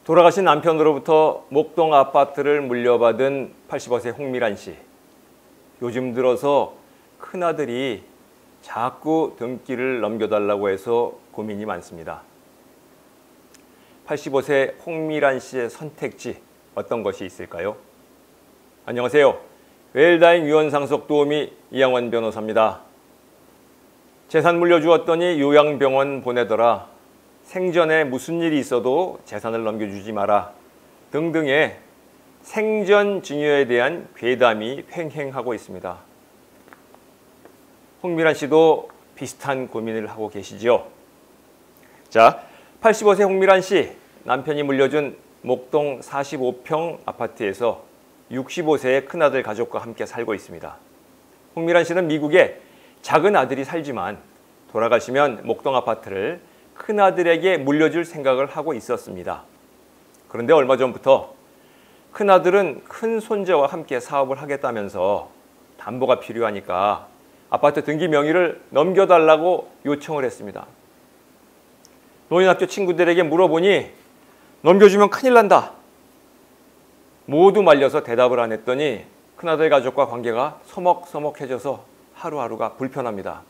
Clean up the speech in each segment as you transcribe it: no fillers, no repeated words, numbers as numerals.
돌아가신 남편으로부터 목동 아파트를 물려받은 85세 홍미란 씨. 요즘 들어서 큰아들이 자꾸 등기를 넘겨달라고 해서 고민이 많습니다. 85세 홍미란 씨의 선택지 어떤 것이 있을까요? 안녕하세요. 웰다잉 유언상속 도우미 이양원 변호사입니다. 재산 물려주었더니 요양병원 보내더라. 생전에 무슨 일이 있어도 재산을 넘겨주지 마라. 등등의 생전 증여에 대한 괴담이 횡행하고 있습니다. 홍미란 씨도 비슷한 고민을 하고 계시죠? 자, 85세 홍미란 씨, 남편이 물려준 목동 45평 아파트에서 65세의 큰아들 가족과 함께 살고 있습니다. 홍미란 씨는 미국에 작은 아들이 살지만 돌아가시면 목동 아파트를 큰아들에게 물려줄 생각을 하고 있었습니다. 그런데 얼마 전부터 큰아들은 큰 손자와 함께 사업을 하겠다면서 담보가 필요하니까 아파트 등기 명의를 넘겨달라고 요청을 했습니다. 노인학교 친구들에게 물어보니 넘겨주면 큰일 난다. 모두 말려서 대답을 안 했더니 큰아들 가족과 관계가 서먹서먹해져서 하루하루가 불편합니다.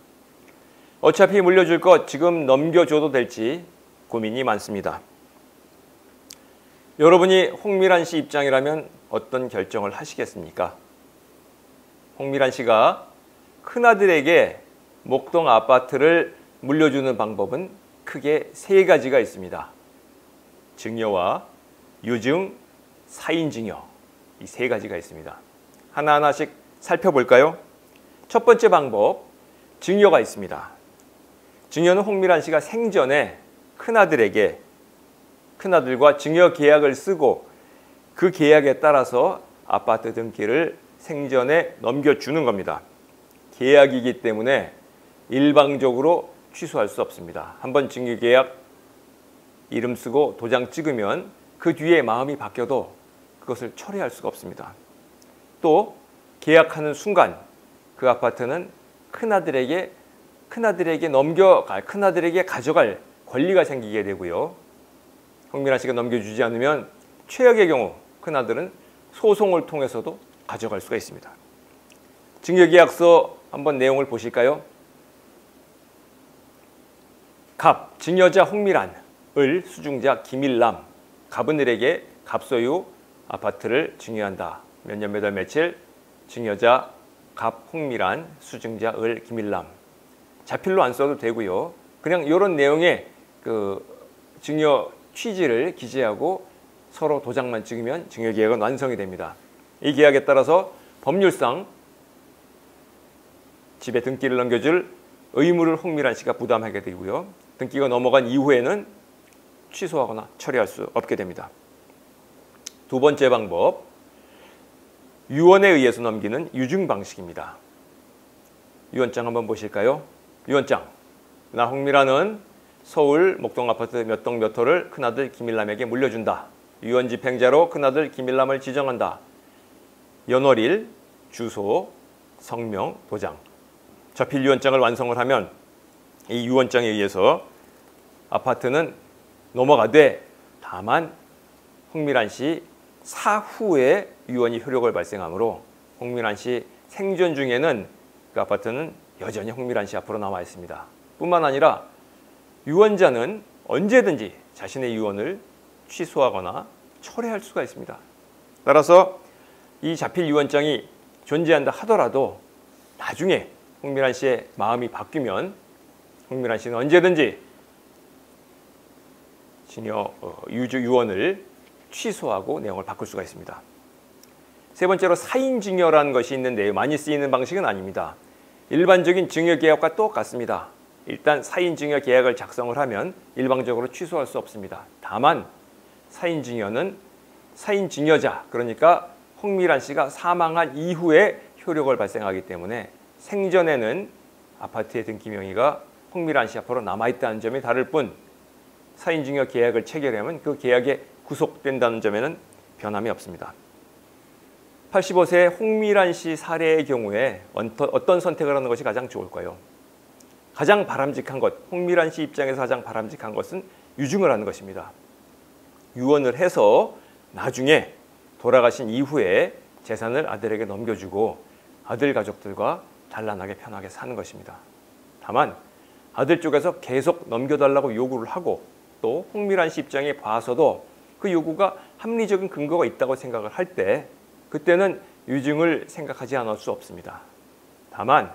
어차피 물려줄 것 지금 넘겨줘도 될지 고민이 많습니다. 여러분이 홍미란 씨 입장이라면 어떤 결정을 하시겠습니까? 홍미란 씨가 큰아들에게 목동 아파트를 물려주는 방법은 크게 세 가지가 있습니다. 증여와 유증, 사인증여, 이 세 가지가 있습니다. 하나하나씩 살펴볼까요? 첫 번째 방법, 증여가 있습니다. 증여는 홍미란 씨가 생전에 큰아들과 증여 계약을 쓰고 그 계약에 따라서 아파트 등기를 생전에 넘겨주는 겁니다. 계약이기 때문에 일방적으로 취소할 수 없습니다. 한번 증여계약 이름 쓰고 도장 찍으면 그 뒤에 마음이 바뀌어도 그것을 철회할 수가 없습니다. 또 계약하는 순간 그 아파트는 큰아들에게 가져갈 권리가 생기게 되고요. 홍미란 씨가 넘겨주지 않으면 최악의 경우 큰아들은 소송을 통해서도 가져갈 수가 있습니다. 증여계약서 한번 내용을 보실까요? 갑, 증여자 홍미란, 을, 수증자 김일남, 갑은 을에게 갑소유 아파트를 증여한다. 몇 년 몇 월 며칠, 증여자 갑 홍미란, 수증자 을 김일남. 자필로 안 써도 되고요. 그냥 이런 내용의 그 증여 취지를 기재하고 서로 도장만 찍으면 증여계약은 완성이 됩니다. 이 계약에 따라서 법률상 집에 등기를 넘겨줄 의무를 홍미란 씨가 부담하게 되고요. 등기가 넘어간 이후에는 취소하거나 처리할 수 없게 됩니다. 두 번째 방법, 유언에 의해서 넘기는 유증 방식입니다. 유언장 한번 보실까요? 유언장, 나 홍미란은 서울 목동 아파트 몇 동 몇 호를 큰아들 김일남에게 물려준다. 유언 집행자로 큰아들 김일남을 지정한다. 연월일, 주소, 성명, 도장. 자필 유언장을 완성을 하면 이 유언장에 의해서 아파트는 넘어가되 다만 홍미란 씨 사후에 유언이 효력을 발생하므로 홍미란 씨 생전 중에는 그 아파트는 여전히 홍미란 씨 앞으로 남아 있습니다. 뿐만 아니라 유언자는 언제든지 자신의 유언을 취소하거나 철회할 수가 있습니다. 따라서 이 자필 유언장이 존재한다 하더라도 나중에 홍미란 씨의 마음이 바뀌면 홍미란 씨는 언제든지 증여 유언을 취소하고 내용을 바꿀 수가 있습니다. 세 번째로 사인증여라는 것이 있는데 많이 쓰이는 방식은 아닙니다. 일반적인 증여계약과 똑같습니다. 일단 사인증여 계약을 작성을 하면 일방적으로 취소할 수 없습니다. 다만 사인증여는 사인증여자, 그러니까 홍미란 씨가 사망한 이후에 효력을 발생하기 때문에 생전에는 아파트의 등기 명의가 홍미란 씨 앞으로 남아있다는 점이 다를 뿐 사인증여 계약을 체결하면 그 계약에 구속된다는 점에는 변함이 없습니다. 85세 홍미란 씨 사례의 경우에 어떤 선택을 하는 것이 가장 좋을까요? 가장 바람직한 것, 홍미란 씨 입장에서 가장 바람직한 것은 유증을 하는 것입니다. 유언을 해서 나중에 돌아가신 이후에 재산을 아들에게 넘겨주고 아들 가족들과 단란하게 편하게 사는 것입니다. 다만 아들 쪽에서 계속 넘겨달라고 요구를 하고 또 홍미란 씨 입장에 봐서도 그 요구가 합리적인 근거가 있다고 생각을 할 때 그때는 유증을 생각하지 않을 수 없습니다. 다만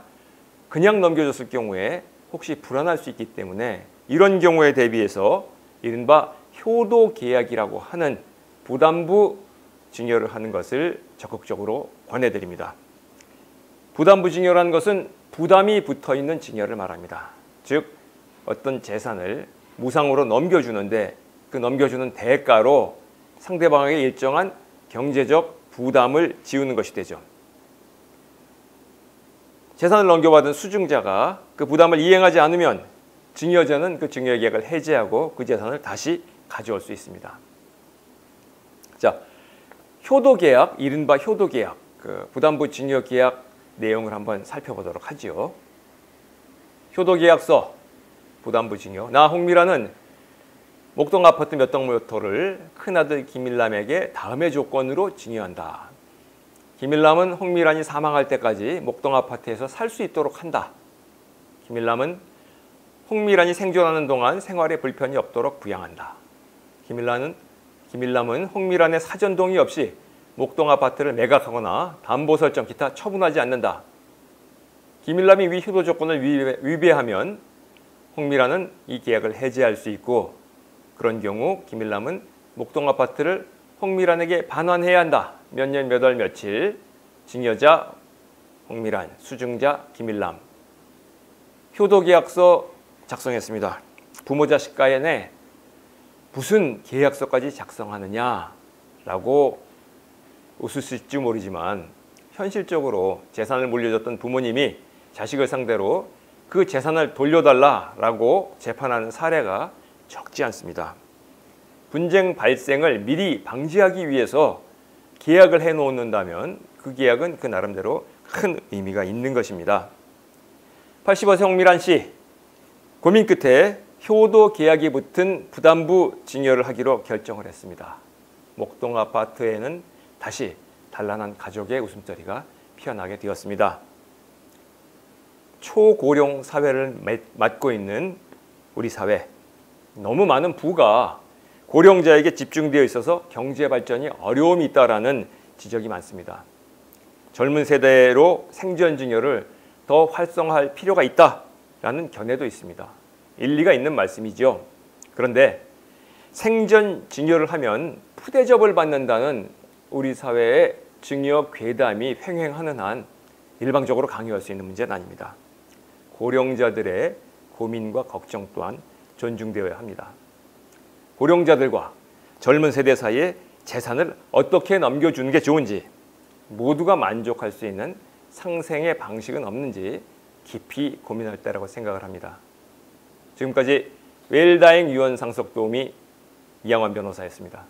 그냥 넘겨줬을 경우에 혹시 불안할 수 있기 때문에 이런 경우에 대비해서 이른바 효도 계약이라고 하는 부담부 증여를 하는 것을 적극적으로 권해드립니다. 부담부 증여라는 것은 부담이 붙어있는 증여를 말합니다. 즉 어떤 재산을 무상으로 넘겨주는데 그 넘겨주는 대가로 상대방에게 일정한 경제적 부담을 지우는 것이 되죠. 재산을 넘겨받은 수증자가 그 부담을 이행하지 않으면 증여자는 그 증여 계약을 해지하고 그 재산을 다시 가져올 수 있습니다. 자, 효도계약, 이른바 효도계약, 그 부담부 증여 계약 내용을 한번 살펴보도록 하지요. 효도계약서, 부담부 증여. 나 홍미라는 목동 아파트 몇 동모터를 큰아들 김일남에게 다음의 조건으로 증여한다. 김일남은 홍미란이 사망할 때까지 목동 아파트에서 살 수 있도록 한다. 김일남은 홍미란이 생존하는 동안 생활에 불편이 없도록 부양한다. 김일남은 홍미란의 사전 동의 없이 목동 아파트를 매각하거나 담보 설정 기타 처분하지 않는다. 김일남이 위 효도 조건을 위배하면 홍미란은 이 계약을 해지할 수 있고 그런 경우 김일남은 목동 아파트를 홍미란에게 반환해야 한다. 몇 년 몇 월 며칠 증여자 홍미란, 수증자 김일남. 효도계약서 작성했습니다. 부모 자식 간에 무슨 계약서까지 작성하느냐라고 웃으실지 모르지만 현실적으로 재산을 물려줬던 부모님이 자식을 상대로 그 재산을 돌려달라라고 재판하는 사례가 적지 않습니다. 분쟁 발생을 미리 방지하기 위해서 계약을 해놓는다면 그 계약은 그 나름대로 큰 의미가 있는 것입니다. 85세 홍미란 씨, 고민 끝에 효도 계약이 붙은 부담부 증여를 하기로 결정을 했습니다. 목동 아파트에는 다시 단란한 가족의 웃음소리가 피어나게 되었습니다. 초고령 사회를 맞고 있는 우리 사회, 너무 많은 부가 고령자에게 집중되어 있어서 경제 발전이 어려움이 있다라는 지적이 많습니다. 젊은 세대로 생전 증여를 더 활성화할 필요가 있다라는 견해도 있습니다. 일리가 있는 말씀이죠. 그런데 생전 증여를 하면 푸대접을 받는다는 우리 사회의 증여 괴담이 횡행하는 한 일방적으로 강요할 수 있는 문제는 아닙니다. 고령자들의 고민과 걱정 또한 존중되어야 합니다. 고령자들과 젊은 세대 사이에 재산을 어떻게 넘겨주는 게 좋은지, 모두가 만족할 수 있는 상생의 방식은 없는지 깊이 고민할 때라고 생각을 합니다. 지금까지 웰다잉 유언 상속 도우미 이양원 변호사였습니다.